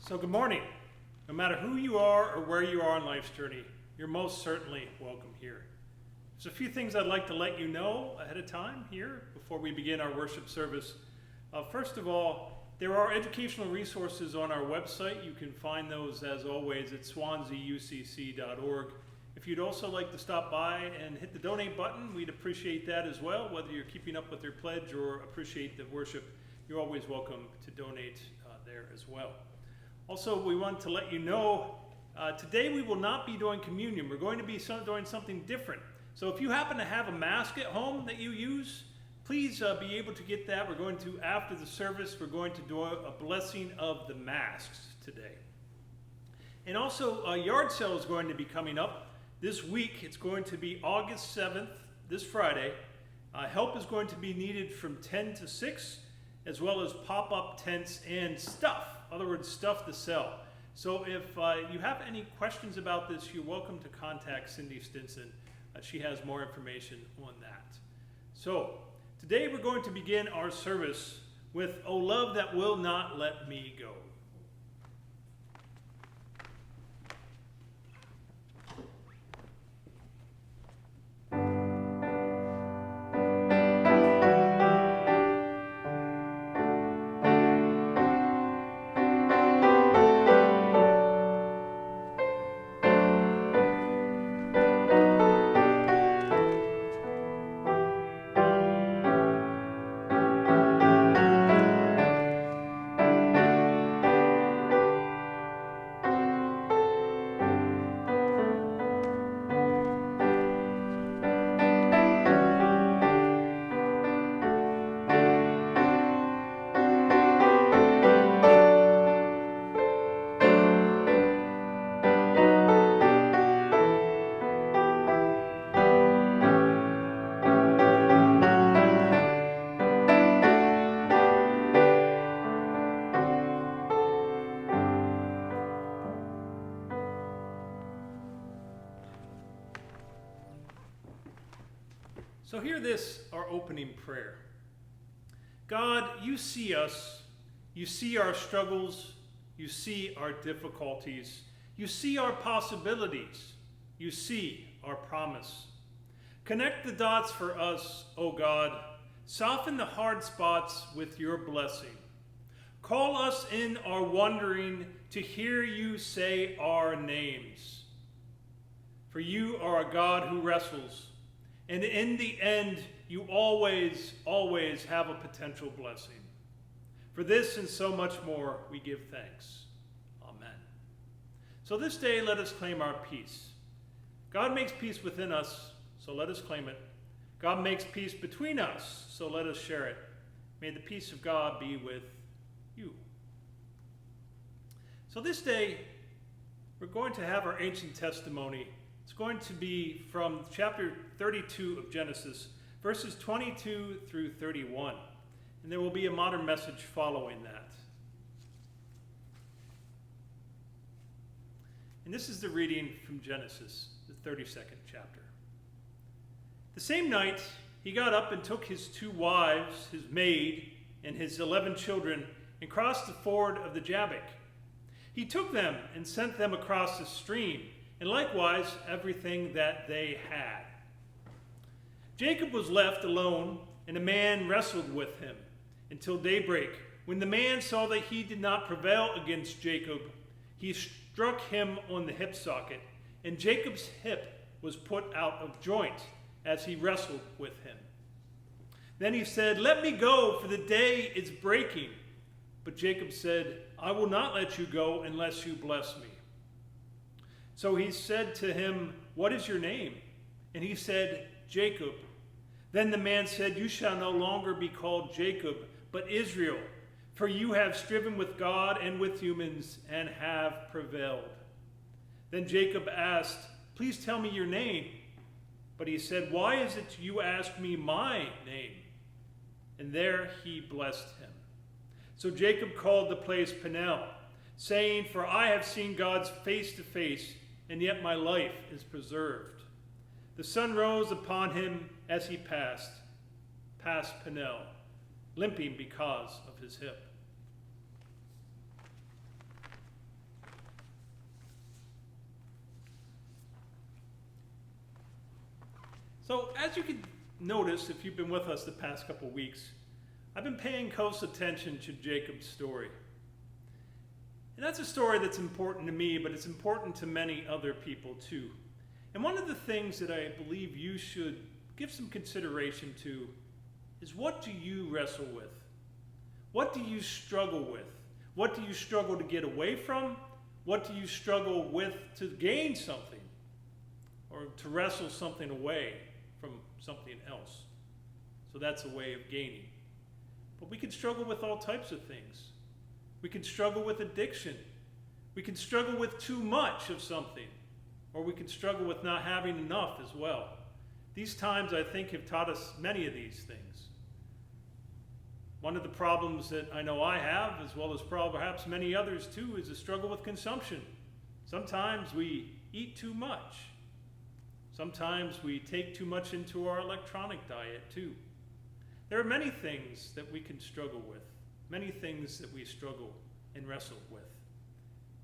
So good morning. No matter who you are or where you are on life's journey, you're most certainly welcome here. There's a few things I'd like to let you know ahead of time here before we begin our worship service. First of all, there are educational resources on our website. You can find those, as always, at swanzeyucc.org. If you'd also like to stop by and hit the donate button, we'd appreciate that as well. Whether you're keeping up with your pledge or appreciate the worship, you're always welcome to donate there as well. Also, we want to let you know, today we will not be doing communion. We're going to be doing something different. So if you happen to have a mask at home that you use, please be able to get that. We're going to, after the service, we're going to do a blessing of the masks today. And also, a yard sale is going to be coming up this week. It's going to be August 7th, this Friday. Help is going to be needed from 10 to 6, as well as pop-up tents and stuff. In other words, stuff to sell. So if you have any questions about this, you're welcome to contact Cindy Stinson. She has more information on that. So today we're going to begin our service with "O Love That Will Not Let Me Go." So hear this, our opening prayer. God, you see us. You see our struggles. You see our difficulties. You see our possibilities. You see our promise. Connect the dots for us, O God. Soften the hard spots with your blessing. Call us in our wandering to hear you say our names. For you are a God who wrestles. And in the end, you always, always have a potential blessing. For this and so much more, we give thanks. Amen. So this day, let us claim our peace. God makes peace within us, so let us claim it. God makes peace between us, so let us share it. May the peace of God be with you. So this day, we're going to have our ancient testimony. It's going to be from chapter 32 of Genesis, verses 22 through 31. And there will be a modern message following that. And this is the reading from Genesis, the 32nd chapter. The same night, he got up and took his 2 wives, his maid, and his 11 children, and crossed the ford of the Jabbok. He took them and sent them across the stream, and likewise everything that they had. Jacob was left alone, and a man wrestled with him until daybreak. When the man saw that he did not prevail against Jacob, he struck him on the hip socket, and Jacob's hip was put out of joint as he wrestled with him. Then he said, "Let me go, for the day is breaking." But Jacob said, "I will not let you go unless you bless me." So he said to him, "What is your name?" And he said, "Jacob." Then the man said, "You shall no longer be called Jacob, but Israel, for you have striven with God and with humans and have prevailed." Then Jacob asked, "Please tell me your name." But he said, "Why is it you ask me my name?" And there he blessed him. So Jacob called the place Peniel, saying, "For I have seen God's face to face, and yet my life is preserved." The sun rose upon him as he passed Peniel, limping because of his hip. So as you can notice, if you've been with us the past couple weeks, I've been paying close attention to Jacob's story. And that's a story that's important to me, but it's important to many other people too. And one of the things that I believe you should give some consideration to is, what do you wrestle with? What do you struggle with? What do you struggle to get away from? What do you struggle with to gain something, or to wrestle something away from something else? So that's a way of gaining. But we can struggle with all types of things. We can struggle with addiction. We can struggle with too much of something, or we can struggle with not having enough as well. These times, I think, have taught us many of these things. One of the problems that I know I have, as well as perhaps many others too, is a struggle with consumption. Sometimes we eat too much. Sometimes we take too much into our electronic diet too. There are many things that we can struggle with, many things that we struggle and wrestle with.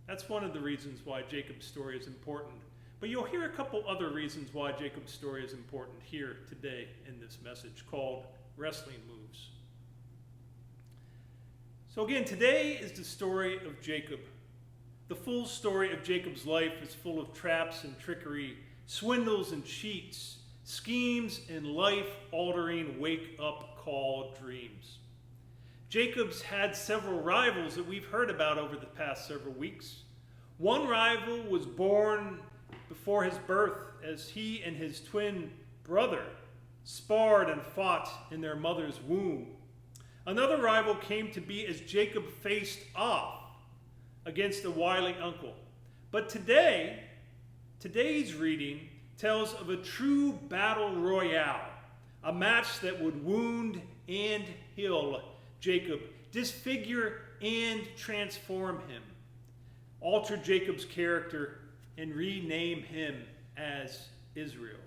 That's one of the reasons why Jacob's story is important. But you'll hear a couple other reasons why Jacob's story is important here today in this message called Wrestling Moves. So again, today is the story of Jacob. The full story of Jacob's life is full of traps and trickery, swindles and cheats, schemes and life-altering wake-up call dreams. Jacob's had several rivals that we've heard about over the past several weeks. One rival was born before his birth, as he and his twin brother sparred and fought in their mother's womb. Another rival came to be as Jacob faced off against a wily uncle. But today's reading tells of a true battle royale, a match that would wound and heal Jacob, disfigure and transform him, alter Jacob's character, and rename him as Israel.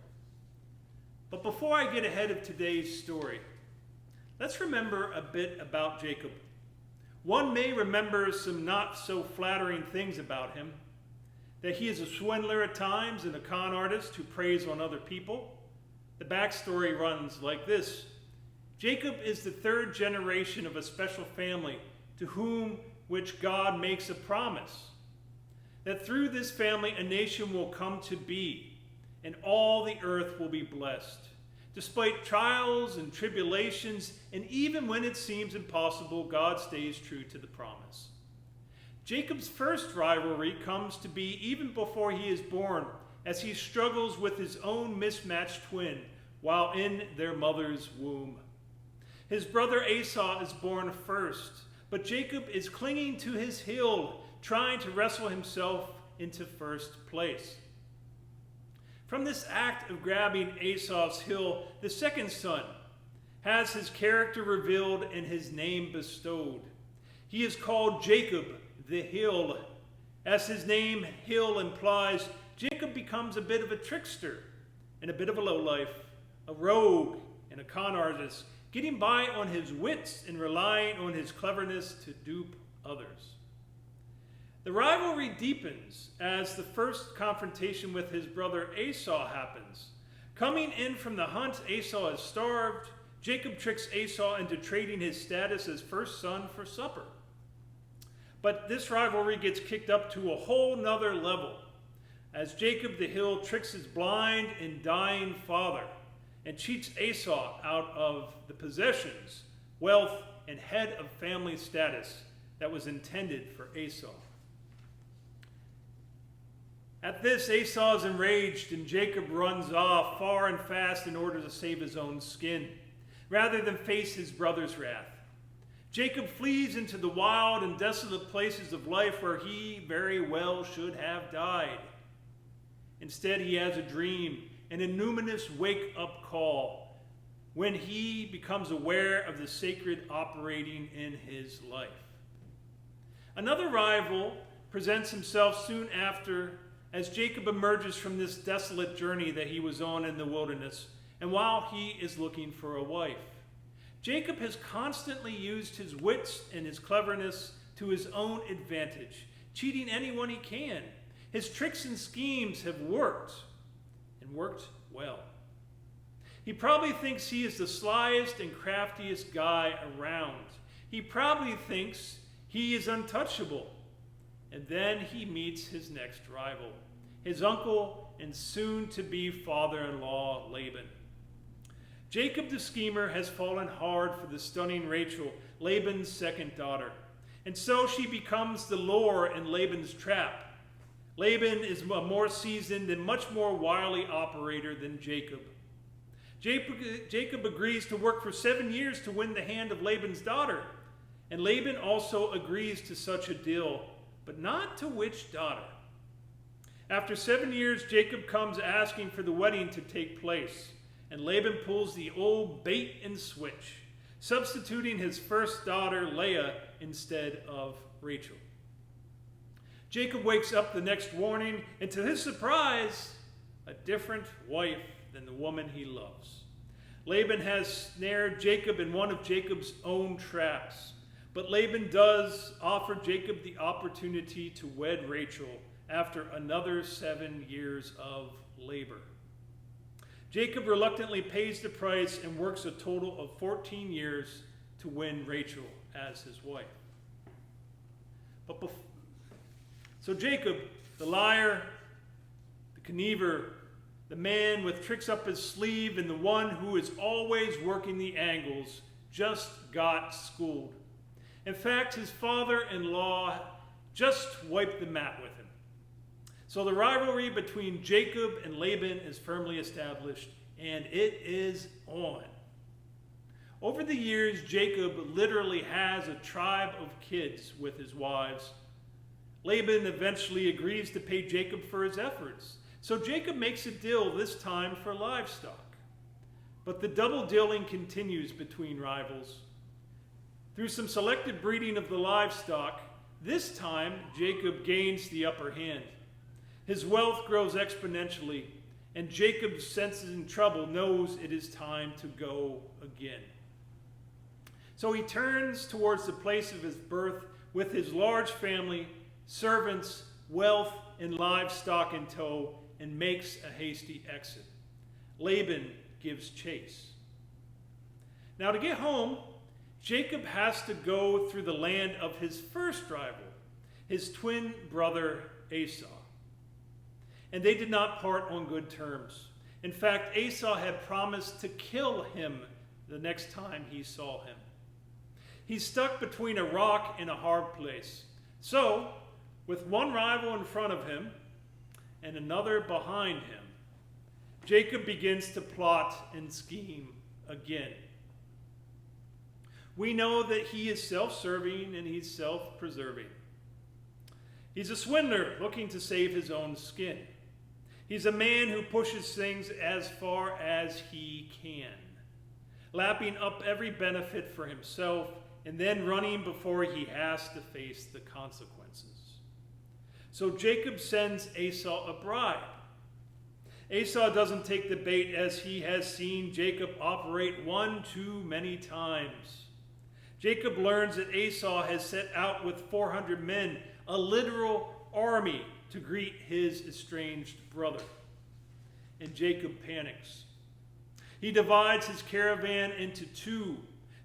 But before I get ahead of today's story, let's remember a bit about Jacob. One may remember some not so flattering things about him, that he is a swindler at times and a con artist who preys on other people. The backstory runs like this. Jacob is the third generation of a special family to whom which God makes a promise, that through this family a nation will come to be, and all the earth will be blessed. Despite trials and tribulations, and even when it seems impossible, God stays true to the promise. Jacob's first rivalry comes to be even before he is born, as he struggles with his own mismatched twin while in their mother's womb. His brother Esau is born first, but Jacob is clinging to his heel, trying to wrestle himself into first place. From this act of grabbing Esau's heel, the second son has his character revealed and his name bestowed. He is called Jacob, the Hill. As his name Hill implies, Jacob becomes a bit of a trickster and a bit of a lowlife, a rogue and a con artist, getting by on his wits and relying on his cleverness to dupe others. The rivalry deepens as the first confrontation with his brother Esau happens. Coming in from the hunt, Esau is starved. Jacob tricks Esau into trading his status as first son for supper. But this rivalry gets kicked up to a whole nother level as Jacob the Hill tricks his blind and dying father and cheats Esau out of the possessions, wealth, and head of family status that was intended for Esau. At this, Esau is enraged, and Jacob runs off far and fast in order to save his own skin, rather than face his brother's wrath. Jacob flees into the wild and desolate places of life where he very well should have died. Instead, he has a dream, an numinous wake-up call, when he becomes aware of the sacred operating in his life. Another rival presents himself soon after as Jacob emerges from this desolate journey that he was on in the wilderness, and while he is looking for a wife. Jacob has constantly used his wits and his cleverness to his own advantage, cheating anyone he can. His tricks and schemes have worked, and worked well. He probably thinks he is the slyest and craftiest guy around. He probably thinks he is untouchable. And then he meets his next rival, his uncle and soon-to-be father-in-law, Laban. Jacob the schemer has fallen hard for the stunning Rachel, Laban's second daughter. And so she becomes the lure in Laban's trap. Laban is a more seasoned and much more wily operator than Jacob. Jacob agrees to work for 7 years to win the hand of Laban's daughter. And Laban also agrees to such a deal, but not to which daughter. After 7 years, Jacob comes asking for the wedding to take place, and Laban pulls the old bait and switch, substituting his first daughter, Leah, instead of Rachel. Jacob wakes up the next morning, and to his surprise, a different wife than the woman he loves. Laban has snared Jacob in one of Jacob's own traps, but Laban does offer Jacob the opportunity to wed Rachel after another 7 years of labor. Jacob reluctantly pays the price and works a total of 14 years to win Rachel as his wife. So Jacob, the liar, the conniver, the man with tricks up his sleeve, and the one who is always working the angles, just got schooled. In fact, his father-in-law just wiped the mat with him. So the rivalry between Jacob and Laban is firmly established, and it is on. Over the years, Jacob literally has a tribe of kids with his wives. Laban eventually agrees to pay Jacob for his efforts. So Jacob makes a deal, this time for livestock. But the double-dealing continues between rivals. Through some selective breeding of the livestock, this time Jacob gains the upper hand. His wealth grows exponentially, and Jacob, sensing trouble, knows it is time to go again. So he turns towards the place of his birth with his large family, servants, wealth, and livestock in tow, and makes a hasty exit. Laban gives chase. Now to get home, Jacob has to go through the land of his first rival, his twin brother Esau. And they did not part on good terms. In fact, Esau had promised to kill him the next time he saw him. He's stuck between a rock and a hard place. So, with one rival in front of him and another behind him, Jacob begins to plot and scheme again. We know that he is self-serving and he's self-preserving. He's a swindler looking to save his own skin. He's a man who pushes things as far as he can, lapping up every benefit for himself and then running before he has to face the consequences. So Jacob sends Esau a bribe. Esau doesn't take the bait, as he has seen Jacob operate one too many times. Jacob learns that Esau has set out with 400 men, a literal army, to greet his estranged brother. And Jacob panics. He divides his caravan into two,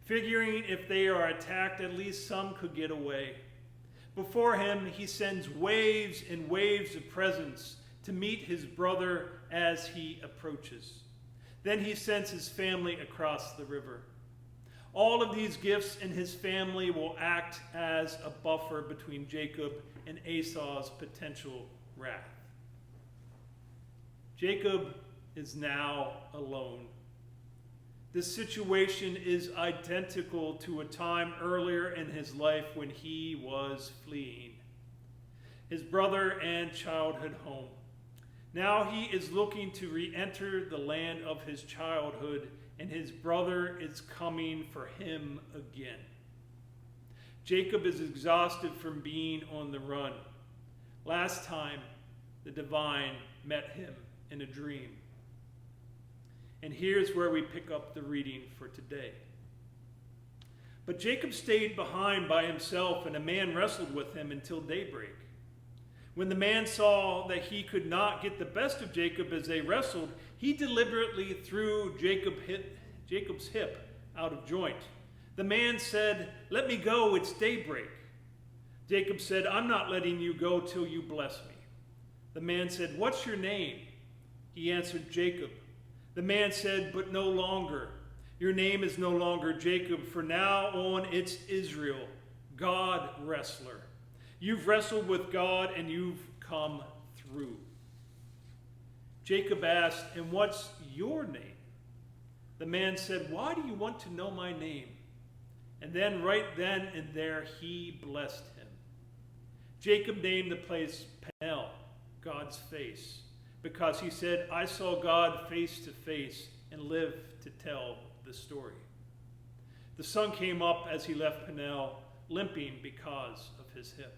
figuring if they are attacked, at least some could get away. Before him, he sends waves and waves of presents to meet his brother as he approaches. Then he sends his family across the river. All of these gifts and his family will act as a buffer between Jacob and Esau's potential wrath. Jacob is now alone. This situation is identical to a time earlier in his life when he was fleeing his brother and childhood home. Now he is looking to re-enter the land of his childhood, and his brother is coming for him again. Jacob is exhausted from being on the run. Last time, the divine met him in a dream. And here's where we pick up the reading for today. But Jacob stayed behind by himself, and a man wrestled with him until daybreak. When the man saw that he could not get the best of Jacob as they wrestled, he deliberately threw Jacob's hip out of joint. The man said, "Let me go, it's daybreak." Jacob said, "I'm not letting you go till you bless me." The man said, "What's your name?" He answered, "Jacob." The man said, "But no longer. Your name is no longer Jacob. From now on, it's Israel, God wrestler. You've wrestled with God and you've come through." Jacob asked, "And what's your name?" The man said, "Why do you want to know my name?" And then right then and there, he blessed him. Jacob named the place Peniel, God's face, because he said, "I saw God face to face and live to tell the story." The sun came up as he left Peniel, limping because of his hip.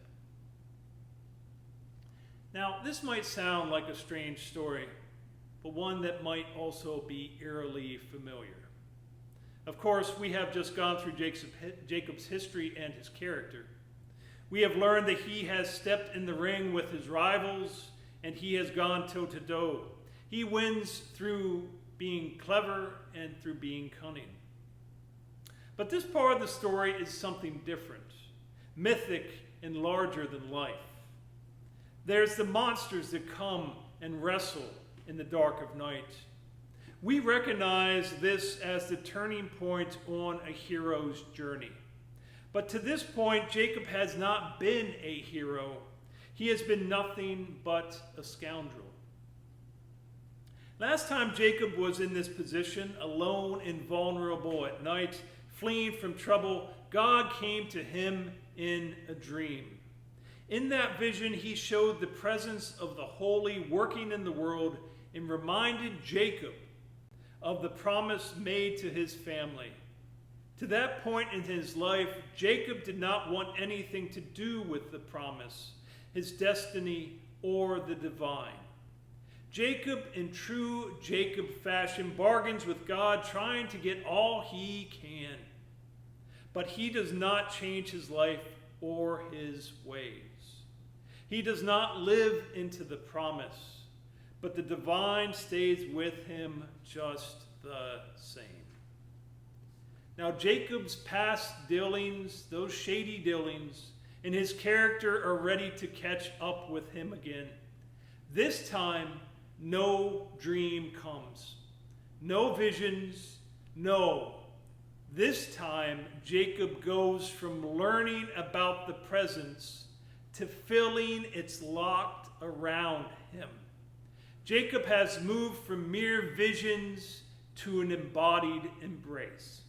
Now, this might sound like a strange story, but one that might also be eerily familiar. Of course, we have just gone through Jacob's history and his character. We have learned that he has stepped in the ring with his rivals, and he has gone toe-to-toe. He wins through being clever and through being cunning. But this part of the story is something different, mythic and larger than life. There's the monsters that come and wrestle in the dark of night. We recognize this as the turning point on a hero's journey. But to this point, Jacob has not been a hero. He has been nothing but a scoundrel. Last time Jacob was in this position, alone and vulnerable at night, fleeing from trouble, God came to him in a dream. In that vision, he showed the presence of the holy working in the world and reminded Jacob of the promise made to his family. To that point in his life, Jacob did not want anything to do with the promise, his destiny, or the divine. Jacob, in true Jacob fashion, bargains with God, trying to get all he can. But he does not change his life or his ways. He does not live into the promise, but the divine stays with him just the same. Now, Jacob's past dealings, those shady dealings, and his character are ready to catch up with him again. This time, no dream comes. No visions, no. This time, Jacob goes from learning about the presence to feeling it's locked around him. Jacob has moved from mere visions to an embodied embrace.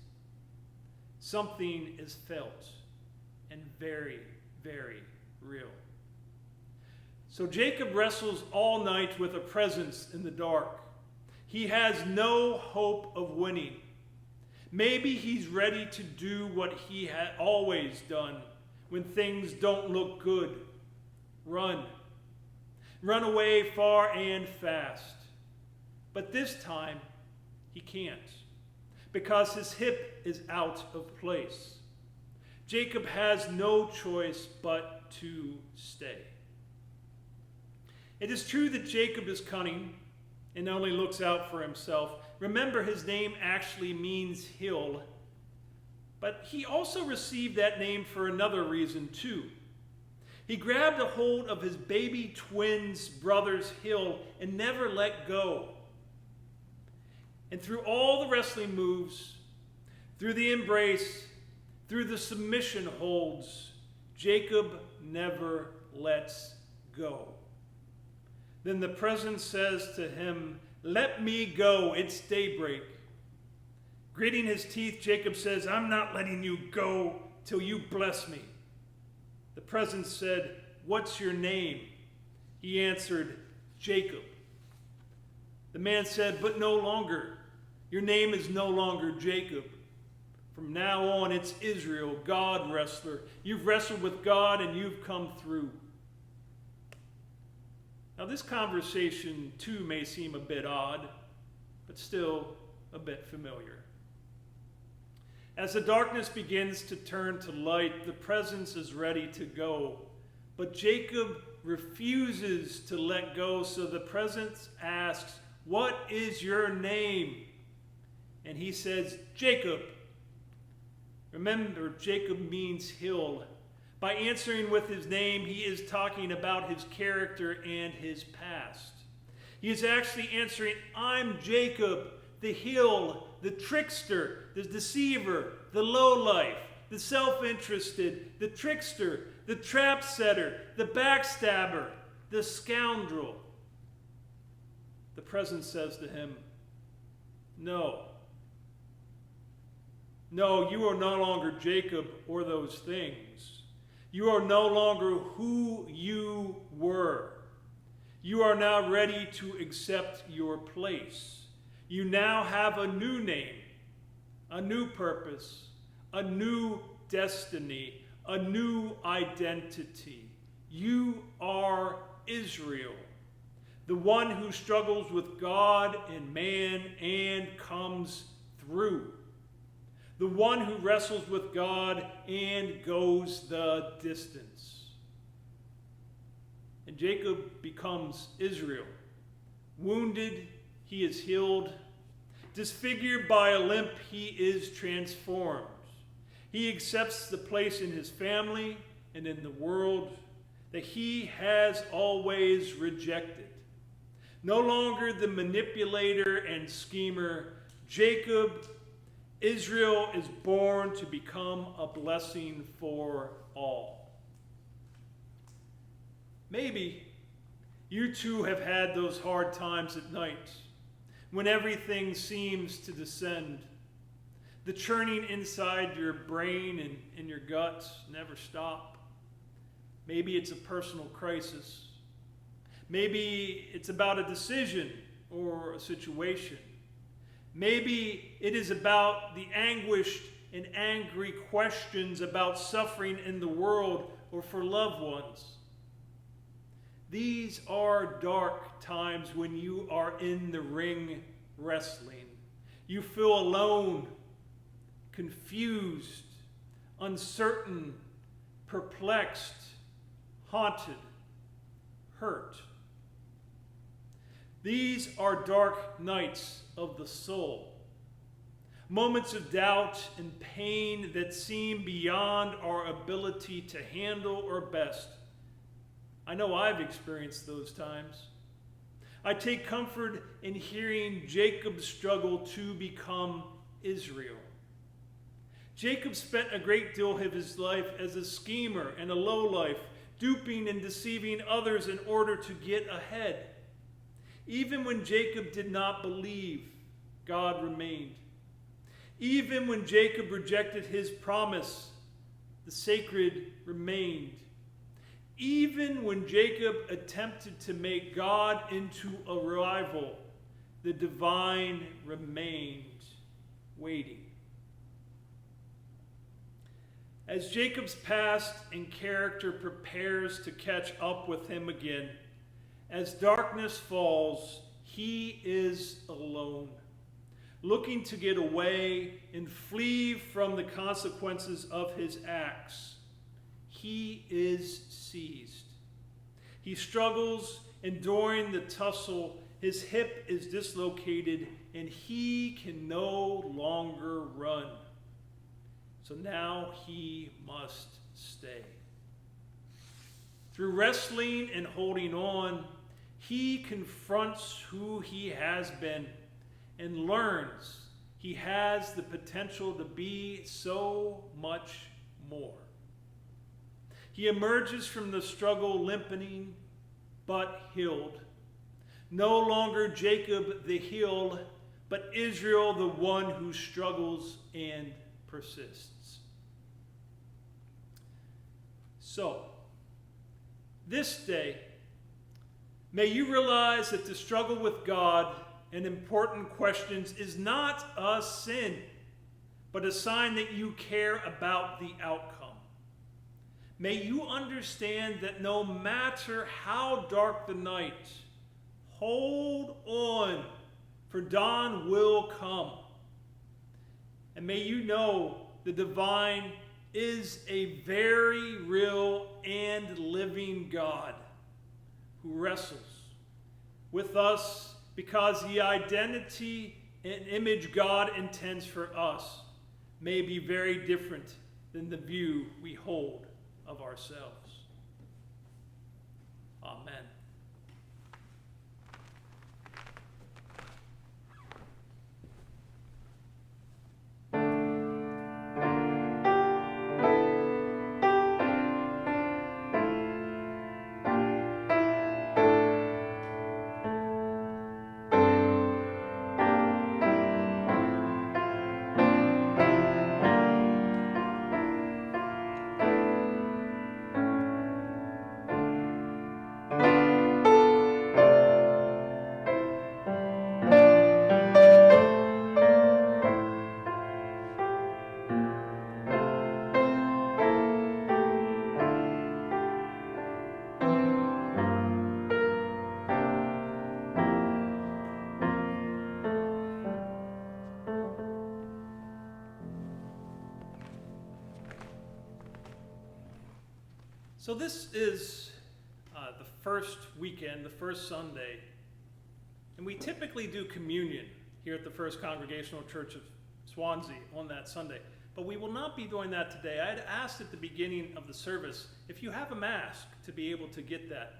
Something is felt and very, very real. So Jacob wrestles all night with a presence in the dark. He has no hope of winning. Maybe he's ready to do what he had always done when things don't look good. Run. Run away far and fast. But this time, he can't, because his hip is out of place. Jacob has no choice but to stay. It is true that Jacob is cunning and only looks out for himself. Remember, his name actually means hill, but he also received that name for another reason too. He grabbed a hold of his baby twin's brother's heel and never let go. And through all the wrestling moves, through the embrace, through the submission holds, Jacob never lets go. Then the presence says to him, "Let me go, it's daybreak." Gritting his teeth, Jacob says, "I'm not letting you go till you bless me." The presence said, "What's your name?" He answered, "Jacob." The man said, "But no longer. Your name is no longer Jacob. From now on, it's Israel, God wrestler. You've wrestled with God and you've come through." Now, this conversation, too, may seem a bit odd, but still a bit familiar. As the darkness begins to turn to light, the presence is ready to go, but Jacob refuses to let go, so the presence asks, "What is your name?" And he says, "Jacob." Remember, Jacob means hill. By answering with his name, he is talking about his character and his past. He is actually answering, "I'm Jacob, the hill, the trickster, the deceiver, the lowlife, the self-interested, the trickster, the trap setter, the backstabber, the scoundrel." The presence says to him, "No. No, you are no longer Jacob or those things. You are no longer who you were. You are now ready to accept your place. You now have a new name, a new purpose, a new destiny, a new identity. You are Israel, the one who struggles with God and man and comes through. The one who wrestles with God and goes the distance." And Jacob becomes Israel. Wounded, he is healed. Disfigured by a limp, he is transformed. He accepts the place in his family and in the world that he has always rejected. No longer the manipulator and schemer, Jacob, Israel is born to become a blessing for all. Maybe you too have had those hard times at night when everything seems to descend. The churning inside your brain and in your guts never stop. Maybe it's a personal crisis. Maybe it's about a decision or a situation. Maybe it is about the anguished and angry questions about suffering in the world or for loved ones. These are dark times when you are in the ring wrestling. You feel alone, confused, uncertain, perplexed, haunted, hurt. These are dark nights of the soul. Moments of doubt and pain that seem beyond our ability to handle or best. I know I've experienced those times. I take comfort in hearing Jacob's struggle to become Israel. Jacob spent a great deal of his life as a schemer and a lowlife, duping and deceiving others in order to get ahead. Even when Jacob did not believe, God remained. Even when Jacob rejected his promise, the sacred remained. Even when Jacob attempted to make God into a rival, the divine remained waiting. As Jacob's past and character prepares to catch up with him again, as darkness falls, he is alone, looking to get away and flee from the consequences of his acts. He is seized. He struggles, and during the tussle, his hip is dislocated, and he can no longer run. So now he must stay. Through wrestling and holding on, he confronts who he has been and learns he has the potential to be so much more. He emerges from the struggle limping but healed. No longer Jacob the healed, but Israel the one who struggles and persists. So, this day, may you realize that the struggle with God and important questions is not a sin, but a sign that you care about the outcome. May you understand that no matter how dark the night, hold on, for dawn will come. And may you know the divine is a very real and living God who wrestles with us because the identity and image God intends for us may be very different than the view we hold of ourselves. Amen. So this is the first weekend, the first Sunday, and we typically do communion here at the First Congregational Church of Swanzey on that Sunday. But we will not be doing that today. I had asked at the beginning of the service if you have a mask to be able to get that.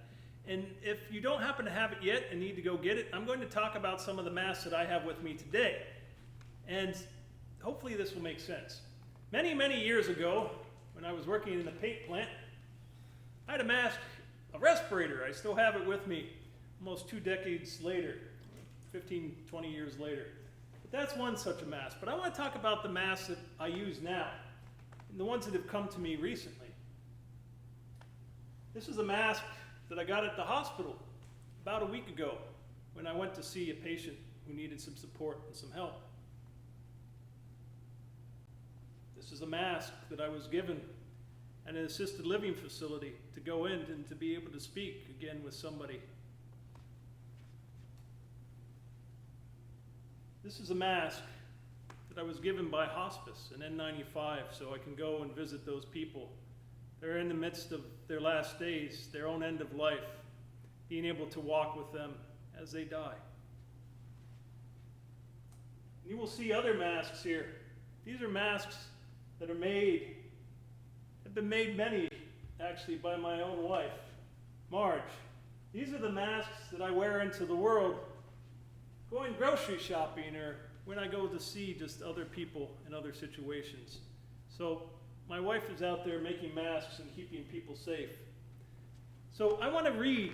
And if you don't happen to have it yet and need to go get it, I'm going to talk about some of the masks that I have with me today. And hopefully this will make sense. Many, many years ago, when I was working in the paint plant, I had a mask, a respirator. I still have it with me almost 2 decades later, 15, 20 years later. But that's one such a mask. But I want to talk about the masks that I use now, and the ones that have come to me recently. This is a mask that I got at the hospital about a week ago when I went to see a patient who needed some support and some help. This is a mask that I was given at an assisted living facility to go in and to be able to speak again with somebody. This is a mask that I was given by hospice, an N95, so I can go and visit those people. They're in the midst of their last days, their own end of life, being able to walk with them as they die. You will see other masks here. These are masks that are made, have been made many actually by my own wife, Marge. These are the masks that I wear into the world going grocery shopping or when I go to see just other people in other situations. So my wife is out there making masks and keeping people safe. So I want to read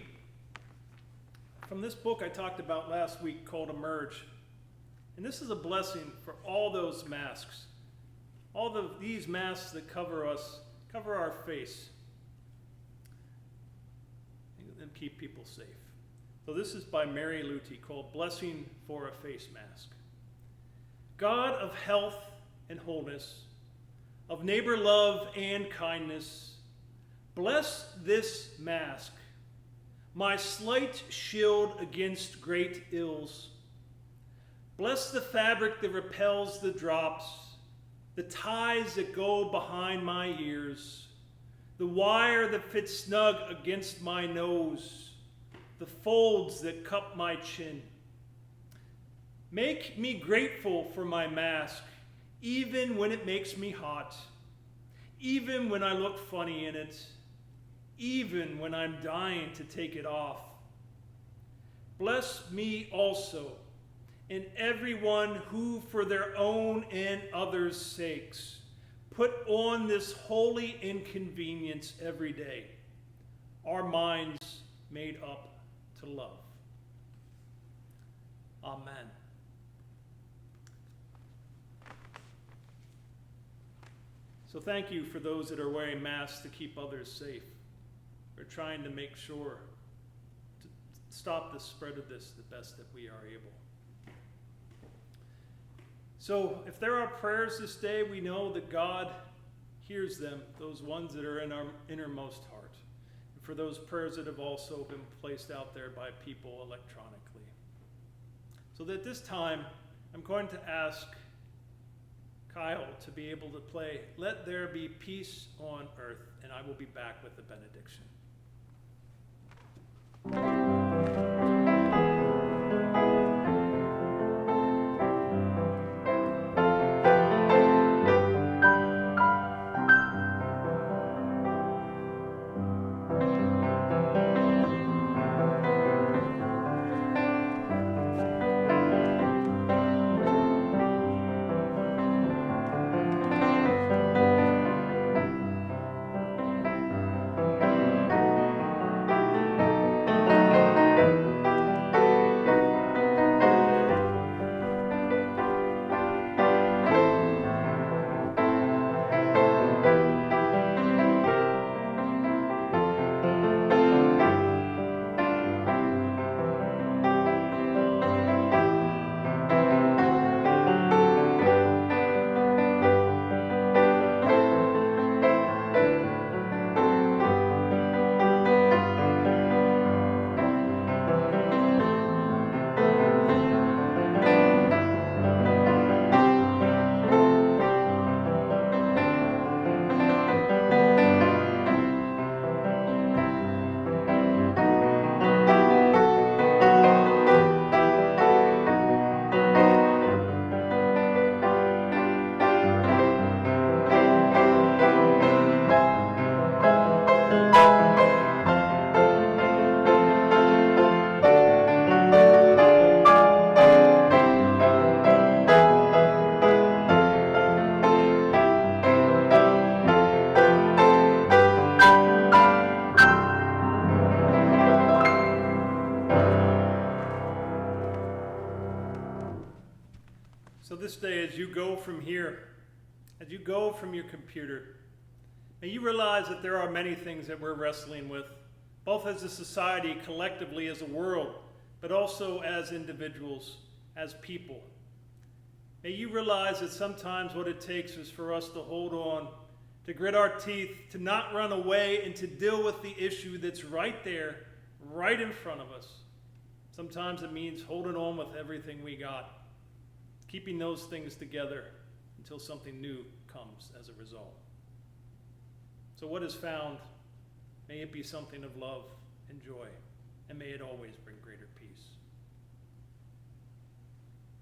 from this book I talked about last week called Emerge. And this is a blessing for all those masks. All these masks that cover us, cover our face, and keep people safe. So this is by Mary Luty called Blessing for a Face Mask. God of health and wholeness, of neighbor love and kindness, bless this mask, my slight shield against great ills. Bless the fabric that repels the drops, the ties that go behind my ears, the wire that fits snug against my nose, the folds that cup my chin. Make me grateful for my mask, even when it makes me hot, even when I look funny in it, even when I'm dying to take it off. Bless me also, and everyone who, for their own and others' sakes, put on this holy inconvenience every day, our minds made up to love. Amen. So thank you for those that are wearing masks to keep others safe. We're trying to make sure to stop the spread of this the best that we are able. So if there are prayers this day, we know that God hears them, those ones that are in our innermost heart. And for those prayers that have also been placed out there by people electronically. So that this time, I'm going to ask Kyle to be able to play Let There Be Peace on Earth, and I will be back with the benediction. So this day, as you go from here, as you go from your computer, may you realize that there are many things that we're wrestling with, both as a society, collectively as a world, but also as individuals, as people. May you realize that sometimes what it takes is for us to hold on, to grit our teeth, to not run away, and to deal with the issue that's right there, right in front of us. Sometimes it means holding on with everything we got, keeping those things together until something new comes as a result. So what is found, may it be something of love and joy, and may it always bring greater peace.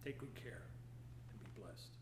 Take good care and be blessed.